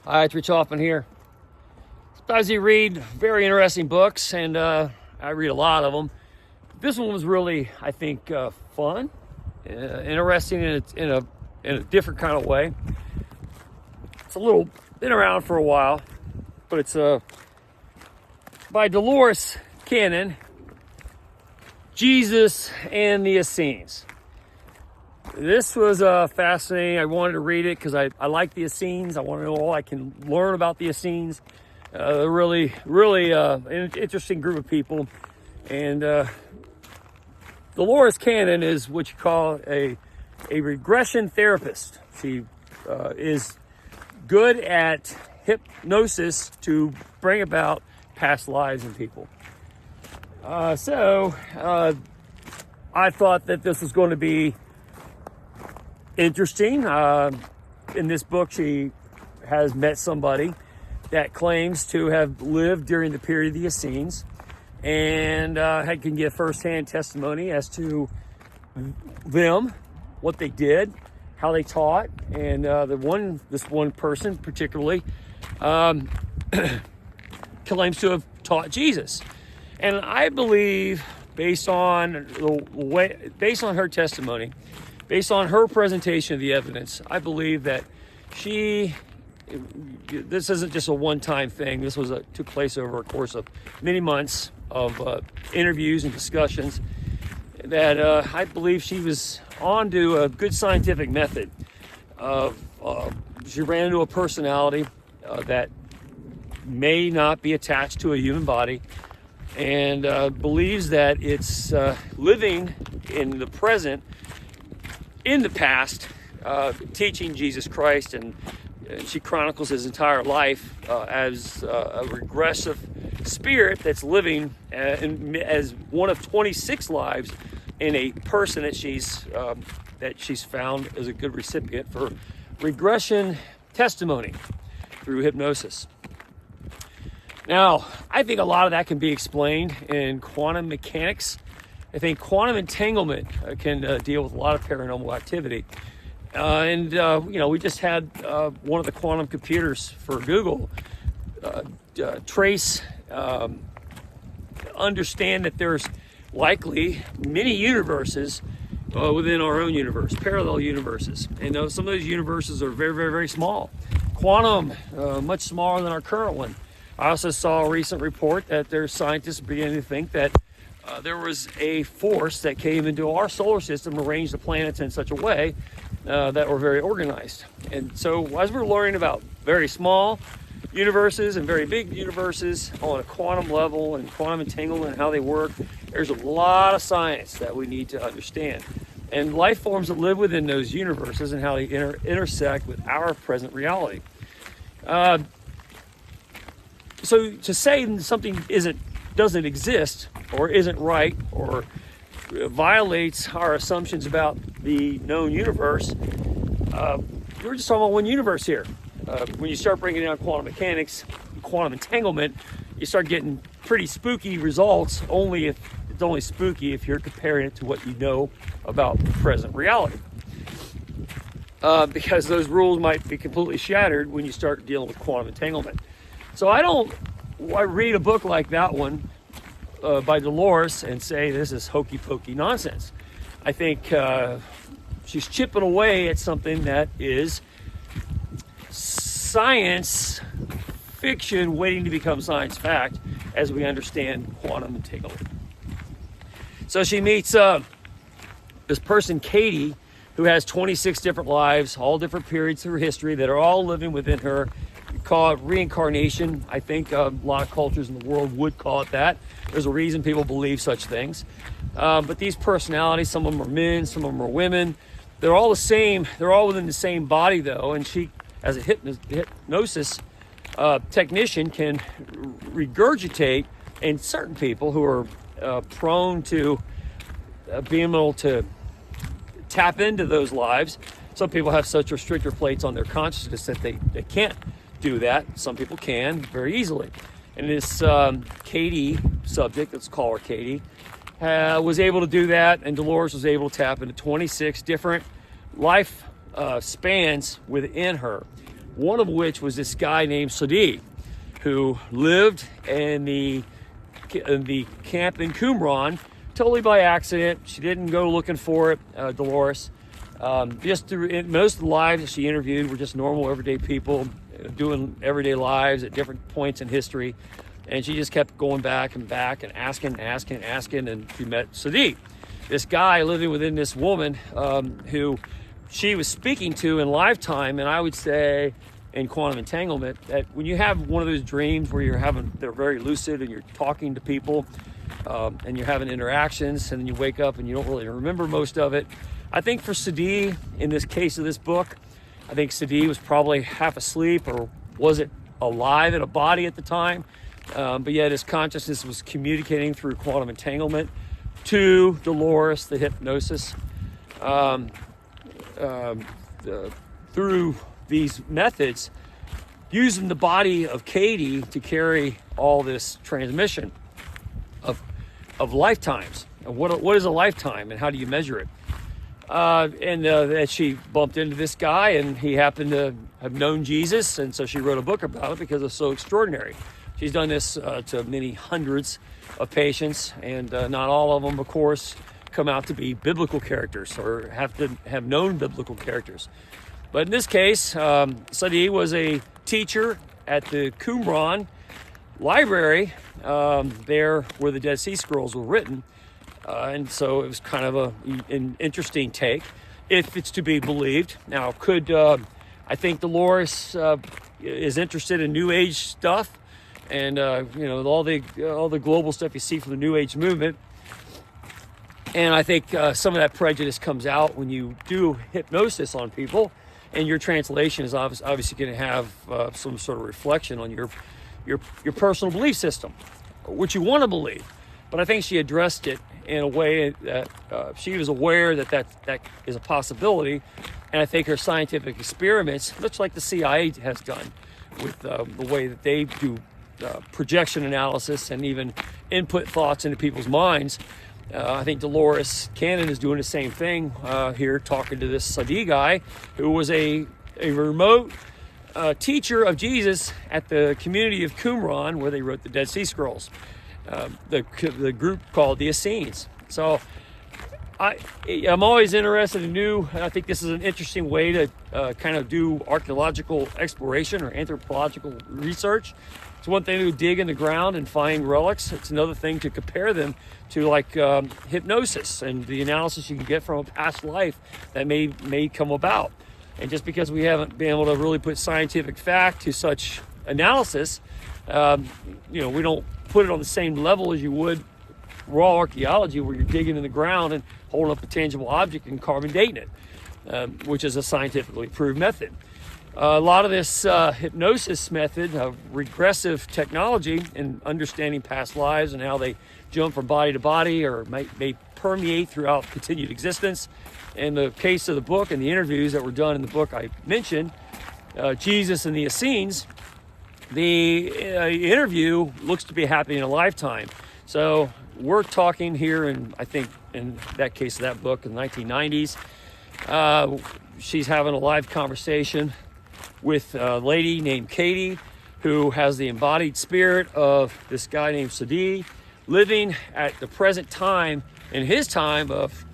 Hi, it's Rich Hoffman here. Sometimes you read very interesting books, and I read a lot of them. This one was really, I think, fun, interesting in a different kind of way. It's a little been around for a while, but it's by Dolores Cannon, Jesus and the Essenes. This was fascinating. I wanted to read it because I like the Essenes. I want to know all I can learn about the Essenes. They're really an interesting group of people. And Dolores Cannon is what you call a regression therapist. She is good at hypnosis to bring about past lives in people. So I thought that this was going to be interesting. In this book, she has met somebody that claims to have lived during the period of the Essenes, and can give firsthand testimony as to them, what they did, how they taught, and this one person particularly claims to have taught Jesus. And I believe, based on her testimony, based on her presentation of the evidence, I believe that this isn't just a one-time thing. This took place over a course of many months of interviews and discussions. That I believe she was on to a good scientific method. She ran into a personality that may not be attached to a human body, and believes that it's living in the present, in the past, teaching Jesus Christ, and she chronicles his entire life as a regressive spirit that's living as one of 26 lives in a person that she's found as a good recipient for regression testimony through hypnosis. Now, I think a lot of that can be explained in quantum mechanics. I think quantum entanglement can deal with a lot of paranormal activity. We just had one of the quantum computers for Google understand that there's likely many universes within our own universe, parallel universes. And some of those universes are very, very, very small. Quantum, much smaller than our current one. I also saw a recent report that there's scientists beginning to think that there was a force that came into our solar system, arranged the planets in such a way that were very organized. And so as we're learning about very small universes and very big universes on a quantum level and quantum entanglement and how they work, there's a lot of science that we need to understand. And life forms that live within those universes and how they intersect with our present reality. So to say something doesn't exist or isn't right or violates our assumptions about the known universe, we're just talking about one universe here. When you start breaking down quantum mechanics, quantum entanglement, you start getting pretty spooky results. It's only spooky if you're comparing it to what you know about present reality. Because those rules might be completely shattered when you start dealing with quantum entanglement. So I read a book like that one by Dolores and say this is hokey pokey nonsense. I think she's chipping away at something that is science fiction waiting to become science fact as we understand quantum entanglement. So she meets this person, Katie, who has 26 different lives, all different periods through history that are all living within her. We call it reincarnation. I think a lot of cultures in the world would call it that. There's a reason people believe such things. But these personalities, some of them are men, some of them are women. They're all the same. They're all within the same body, though. And she, as a hypnosis technician, can regurgitate, and certain people who are prone to being able to tap into those lives. Some people have such restrictor plates on their consciousness that they can't do that. Some people can very easily. And this Katie subject, let's call her Katie, was able to do that, and Dolores was able to tap into 26 different life spans within her. one of which was this guy named Suddi, who lived in the camp in Qumran, totally by accident. She didn't go looking for it, Dolores. Just most of the lives that she interviewed were just normal, everyday people doing everyday lives at different points in history. And she just kept going back and asking, and she met Suddi, this guy living within this woman who she was speaking to in lifetime. And I would say in quantum entanglement that when you have one of those dreams where they're very lucid and you're talking to people and you're having interactions, and then you wake up and you don't really remember most of it. I think for Suddi, in this case of this book, I think Suddi was probably half asleep, or wasn't alive in a body at the time. But yet his consciousness was communicating through quantum entanglement to Dolores, the hypnosis, through these methods, using the body of Katie to carry all this transmission of lifetimes. What is a lifetime, and how do you measure it? That she bumped into this guy, and he happened to have known Jesus, and so she wrote a book about it because it's so extraordinary. She's done this to many hundreds of patients, and not all of them, of course, come out to be biblical characters or have to have known biblical characters. But in this case, Suddi was a teacher at the Qumran library, there where the Dead Sea Scrolls were written. And so it was kind of an interesting take, if it's to be believed. Now, I think Dolores is interested in New Age stuff, and all the global stuff you see from the New Age movement. And I think some of that prejudice comes out when you do hypnosis on people, and your translation is obviously going to have some sort of reflection on your personal belief system, what you want to believe. But I think she addressed it in a way that she was aware that is a possibility. And I think her scientific experiments, much like the CIA has done with the way that they do projection analysis and even input thoughts into people's minds, I think Dolores Cannon is doing the same thing here, talking to this Suddi guy who was a remote teacher of Jesus at the community of Qumran, where they wrote the Dead Sea Scrolls. The group called the Essenes. So I'm always interested in new. I think this is an interesting way to kind of do archaeological exploration or anthropological research. It's one thing to dig in the ground and find relics. It's another thing to compare them to hypnosis and the analysis you can get from a past life that may come about. And just because we haven't been able to really put scientific fact to such analysis, we don't put it on the same level as you would raw archaeology, where you're digging in the ground and holding up a tangible object and carbon dating it, which is a scientifically proved method. A lot of this hypnosis method, regressive technology in understanding past lives and how they jump from body to body or may permeate throughout continued existence. In the case of the book and the interviews that were done in the book I mentioned, Jesus and the Essenes, the interview looks to be happening in a lifetime. So we're talking here, I think in that case of that book in the 1990s, she's having a live conversation with a lady named Katie, who has the embodied spirit of this guy named Suddi, living at the present time, in his time of,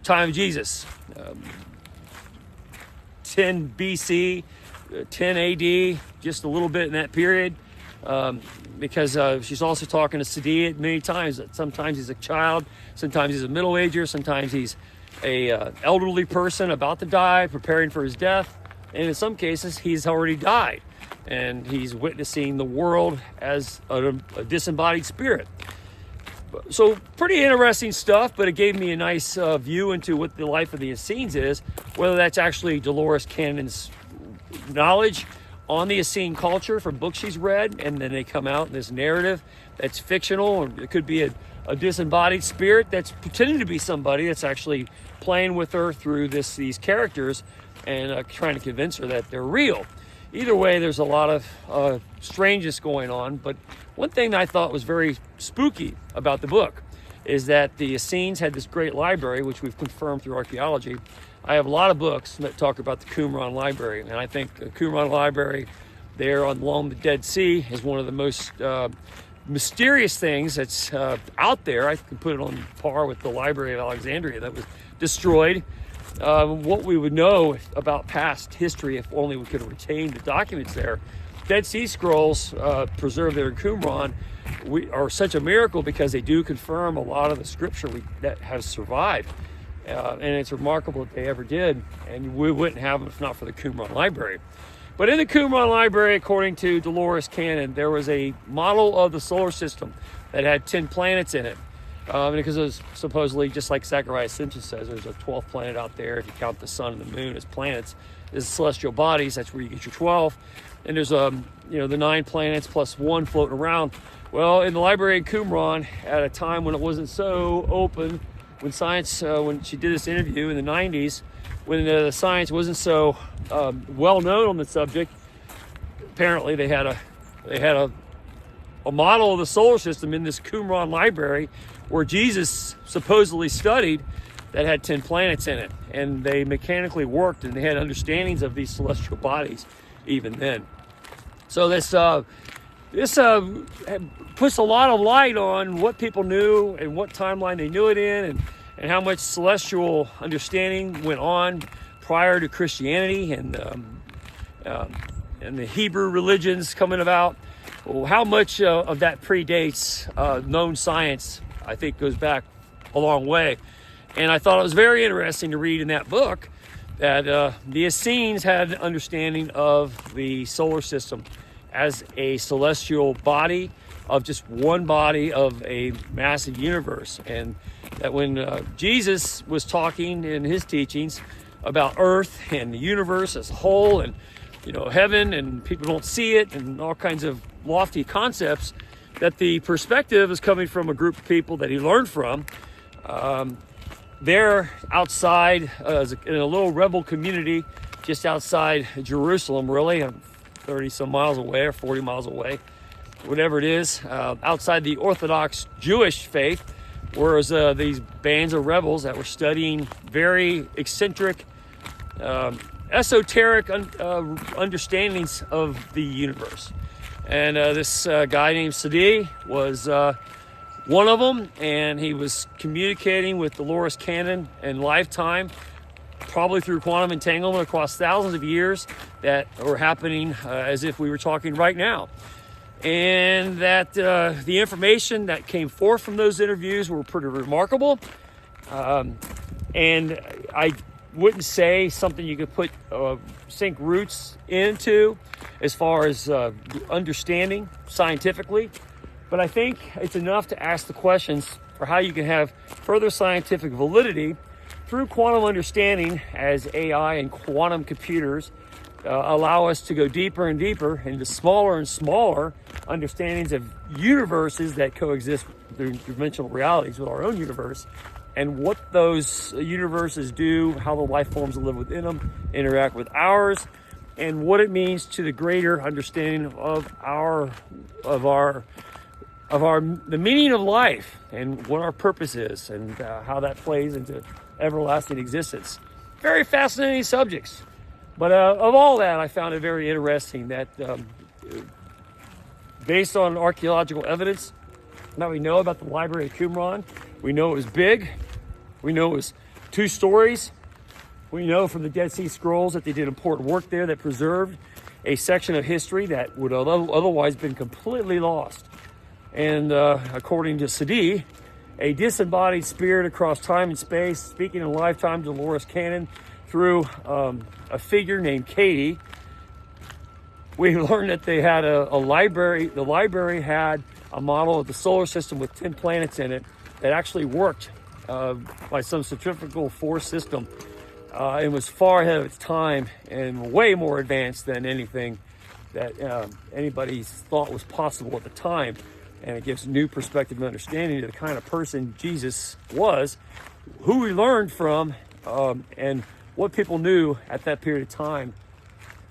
time of Jesus, 10 BC, 10 AD, just a little bit in that period, because she's also talking to Suddi many times. Sometimes he's a child, sometimes he's a middle-ager, sometimes he's a elderly person about to die, preparing for his death, and in some cases he's already died, and he's witnessing the world as a disembodied spirit. So pretty interesting stuff, but it gave me a nice view into what the life of the Essenes is, whether that's actually Dolores Cannon's knowledge on the Essene culture from books she's read, and then they come out in this narrative that's fictional, or it could be a disembodied spirit that's pretending to be somebody that's actually playing with her through these characters and trying to convince her that they're real. Either way, there's a lot of strangeness going on, but one thing that I thought was very spooky about the book is that the Essenes had this great library, which we've confirmed through archaeology, I have a lot of books that talk about the Qumran Library, and I think the Qumran Library there along the Dead Sea is one of the most mysterious things that's out there. I can put it on par with the Library of Alexandria that was destroyed. What we would know about past history if only we could have retained the documents there. Dead Sea Scrolls preserved there in Qumran are such a miracle because they do confirm a lot of the scripture that has survived. And it's remarkable that they ever did, and we wouldn't have them if not for the Qumran Library. But in the Qumran Library, according to Dolores Cannon, there was a model of the solar system that had 10 planets in it. Because it was supposedly, just like Zechariah Simpson says, there's a 12th planet out there. If you count the sun and the moon as planets, as celestial bodies, that's where you get your 12. And there's the 9 planets plus 1 floating around. Well, in the library in Qumran, at a time when it wasn't so open, when science, when she did this interview in the 90s, when the science wasn't so well known on the subject, apparently they had a model of the solar system in this Qumran library where Jesus supposedly studied that had 10 planets in it, and they mechanically worked, and they had understandings of these celestial bodies even then. So this puts a lot of light on what people knew and what timeline they knew it in, and how much celestial understanding went on prior to Christianity and the Hebrew religions coming about. Well, how much of that predates known science, I think, goes back a long way. And I thought it was very interesting to read in that book that the Essenes had an understanding of the solar system as a celestial body of just one body of a massive universe. And that when Jesus was talking in his teachings about Earth and the universe as a whole, and heaven, and people don't see it, and all kinds of lofty concepts, that the perspective is coming from a group of people that he learned from. They're outside in a little rebel community just outside Jerusalem, really, 30 some miles away or 40 miles away, whatever it is, outside the Orthodox Jewish faith, whereas these bands of rebels that were studying very eccentric, esoteric understandings of the universe. And this guy named Suddi was one of them, and he was communicating with Dolores Cannon in lifetime, probably through quantum entanglement across thousands of years that were happening as if we were talking right now. And that the information that came forth from those interviews were pretty remarkable. And I wouldn't say something you could put sink roots into as far as understanding scientifically, but I think it's enough to ask the questions for how you can have further scientific validity through quantum understanding as AI and quantum computers allow us to go deeper and deeper into smaller and smaller understandings of universes that coexist with dimensional realities with our own universe, and what those universes do, how the life forms that live within them interact with ours, and what it means to the greater understanding of the meaning of life and what our purpose is, and how that plays into everlasting existence. Very fascinating subjects. But of all that, I found it very interesting that based on archaeological evidence that we know about the Library of Qumran, we know it was big. We know it was 2 stories. We know from the Dead Sea Scrolls that they did important work there that preserved a section of history that would have otherwise been completely lost. And according to Suddi, a disembodied spirit across time and space, speaking in lifetime to Dolores Cannon through a figure named Katie. We learned that they had a library. The library had a model of the solar system with 10 planets in it that actually worked by some centrifugal force system. It was far ahead of its time and way more advanced than anything that anybody thought was possible at the time. And it gives new perspective and understanding to the kind of person Jesus was, who we learned from, and what people knew at that period of time,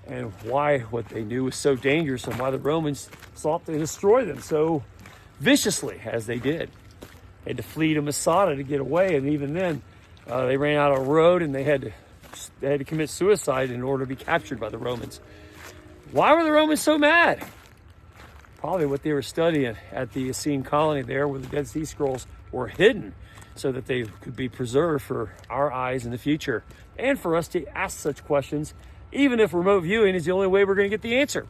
and why what they knew was so dangerous, and why the Romans sought to destroy them so viciously as they did. They had to flee to Masada to get away, and even then they ran out of road, and they had to they had to commit suicide in order to be captured by the Romans. Why were the Romans so mad? Probably what they were studying at the Essene colony there, where the Dead Sea Scrolls were hidden, so that they could be preserved for our eyes in the future, and for us to ask such questions, even if remote viewing is the only way we're going to get the answer.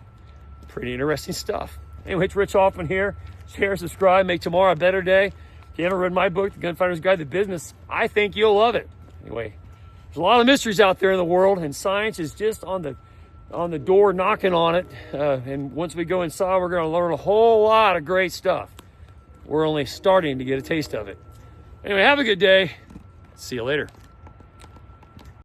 Pretty interesting stuff. Anyway, it's Rich Hoffman here. Share, subscribe, make tomorrow a better day. If you haven't read my book, The Gunfighter's Guide to Business, I think you'll love it. Anyway, there's a lot of mysteries out there in the world, and science is just on the door knocking on it. And once we go inside, we're going to learn a whole lot of great stuff. We're only starting to get a taste of it. Anyway, have a good day. See you later.